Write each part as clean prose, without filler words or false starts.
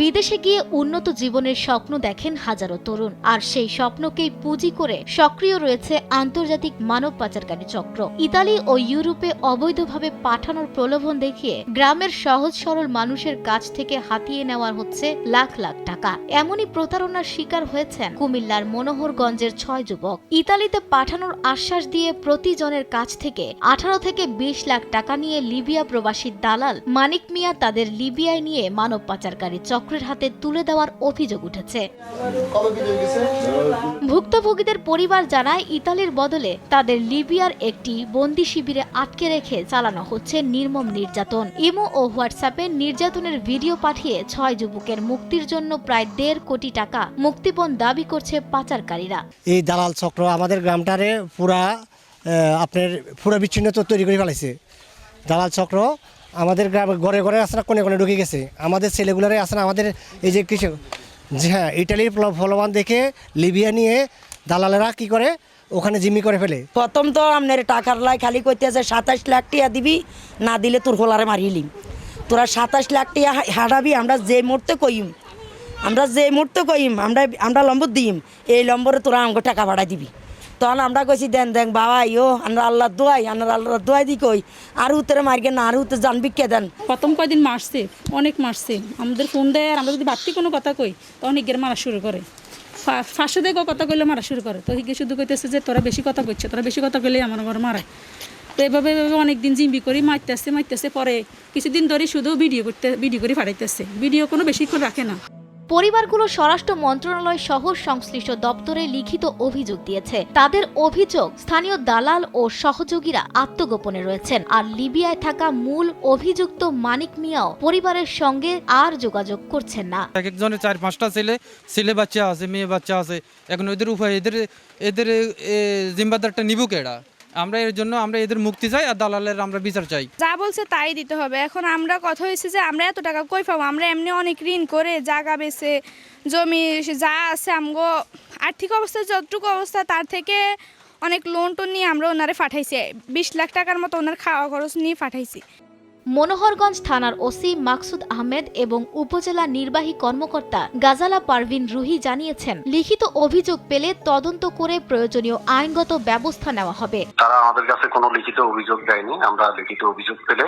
বিদেশে গিয়ে উন্নত জীবনের স্বপ্ন দেখেন হাজারো তরুণ, আর সেই স্বপ্নকেই পুঁজি করে সক্রিয় রয়েছে আন্তর্জাতিক মানব পাচারকারী চক্র। ইতালি ও ইউরোপে অবৈধভাবে পাঠানোর প্রলোভন দেখিয়ে গ্রামের সহজ সরল মানুষের কাছ থেকে হাতিয়ে নেওয়া হচ্ছে লাখ লাখ টাকা। এমনই প্রতারণার শিকার হয়েছেন কুমিল্লার মনোহরগঞ্জের 6 যুবক। ইতালিতে পাঠানোর আশ্বাস দিয়ে প্রতিজনের কাছ থেকে 18 থেকে 20 লাখ টাকা নিয়ে লিবিয়া প্রবাসী দালাল মানিক মিয়া তাদের লিবিয়ায় নিয়ে মানব পাচারকারী চক্রের হাতে তুলে দেওয়ার অভিযোগ উঠেছে। ভুক্তভোগীদের পরিবার জানায়, ইতালির বদলে তাদের লিবিয়ার একটি বন্দি শিবিরে আটকে রেখে চালানো হচ্ছে নির্মম নির্যাতন। ইমো ও হোয়াটসঅ্যাপে নির্যাতনের ভিডিও পাঠিয়ে 6 যুবকের মুক্তির জন্য প্রায় 1.5 কোটি টাকা মুক্তিপণ দাবি করছে পাচারকারীরা। এই দালাল চক্র আমাদের গ্রামটারে পুরা বিচ্ছিন্ন তৈরি করে ফেলাইছে। দালাল চক্র আমাদের গ্রামে ঘরে ঘরে আসে না, কোনে কোনে ঢুকে গেছে। আমাদের ছেলেগুলোরে আসে না, আমাদের এই যে কিছু হ্যাঁ ইটালির ফলবান দেখে লিবিয়া নিয়ে দালালেরা কি করে ওখানে জিম্মি করে ফেলে। প্রথম তো আপনার টাকার লাই খালি করতে আছে 27 লাখ টাকা দিবি, না দিলে তোর হোলারে মারিলিম। তোরা 27 লাখ টাকা হারাবি, আমরা যে মুহূর্তে কইম আমরা লম্বর দিম, এই লম্বরে তোরা আমাকে টাকা ভাড়া দিবি। তখন আমরা কইছি দেন দেন বাবা ইয়ো আমরা আল্লাহ দোয়াই দি কই আর উত্তরে মারগে না, আর উত্তরে জানবি কে দেন। প্রথম কয়দিন মারছে, অনেক মারছে, আমাদের ফোন দেয়। আর আমরা যদি বাড়তি কোনো কথা কই তখন হিগের মারা শুরু করে, ফাঁসে দিয়ে কথা কইলে মারা শুরু করে। তো হিগে শুধু কইতেছে যে তোরা বেশি কথা কইছে, তোরা বেশি কথা কইলে আমার ঘর মারায়। তো এভাবে অনেকদিন জিম্বি করি মারতেছে। পরে কিছুদিন ধরে শুধু ভিডিও করে ফাটাইতেছে, ভিডিও কোনো বেশিক্ষণ রাখে না। পরিবারগুলো স্বরাষ্ট্র মন্ত্রণালয় সহ সংশ্লিষ্ট দপ্তরে লিখিত অভিযোগ দিয়েছে। তাদের অভিযোগ, স্থানীয় দালাল ও সহযোগীরা আত্মগোপনে রয়েছেন, আর লিবিয়ায় থাকা মূল অভিযুক্ত মানিক মিয়াও পরিবারের সঙ্গে আর যোগাযোগ করছেন না। একজনের 4-5টা ছেলে বাচ্চা আছে, মেয়ে বাচ্চা আছে। এখন এদের উপায় এদের জিম্বাদারটা নিব কেডা? আমরা এর জন্য আমরা এদের মুক্তি চাই, আর দালালের আমরা বিচার চাই। যা বলছে তাই দিতে হবে। এখন আমরা কথা হয়েছে যে আমরা এত টাকা কই পাবো? আমরা এমনি অনেক ঋণ করে জায়গা বেচে জমি যা আছে আমগো আর্থিক অবস্থা যতটুকু অবস্থা তার থেকে অনেক লোন টোন নিয়ে আমরা ওনারে পাঠাইছি। 20 লাখ টাকার মতো ওনার খাওয়া খরচ নিয়ে পাঠাইছি। মনোহরগঞ্জ থানার ওসি মাকসুদ আহমেদ এবং উপজেলা নির্বাহী কর্মকর্তা গাজালা পারভিন রুহি জানিয়েছেন, লিখিত অভিযোগ পেলে তদন্ত করে প্রয়োজনীয় আইনগত ব্যবস্থা নেওয়া হবে। তারা আমাদের কাছে কোনো লিখিত অভিযোগ দেয়নি, আমরা লিখিত অভিযোগ পেলে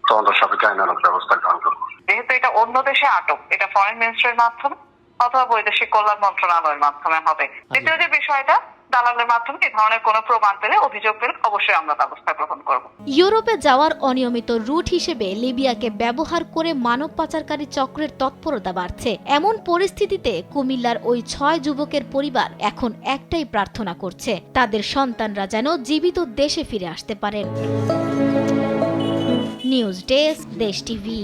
তদন্ত সাপেক্ষে আইনানুগ ব্যবস্থা গ্রহণ করব। যেহেতু এটা অন্য দেশে আটক, এটা ফরেন মিনিস্ট্রির মাধ্যমে অথবা বৈদেশিক কল্যাণ মন্ত্রণালয়ের মাধ্যমে হবে। দ্বিতীয় যে বিষয়টা, দালালের মাধ্যমে এই ধরনের কোনো প্রমাণ পেলে, অভিযোগ পেলে অবশ্যই আমরা ব্যবস্থা গ্রহণ করব। ইউরোপে যাওয়ার অনিয়মিত রুট হিসেবে লিবিয়াকে ব্যবহার করে মানব পাচারকারী চক্রের তৎপরতা বাড়ছে। এমন পরিস্থিতিতে কুমিল্লার ওই 6 যুবকের পরিবার এখন একটাই প্রার্থনা করছে, তাদের সন্তানরা যেন জীবিত দেশে ফিরে আসতে পারেন। নিউজ ডেস্ক, দেশ টিভি।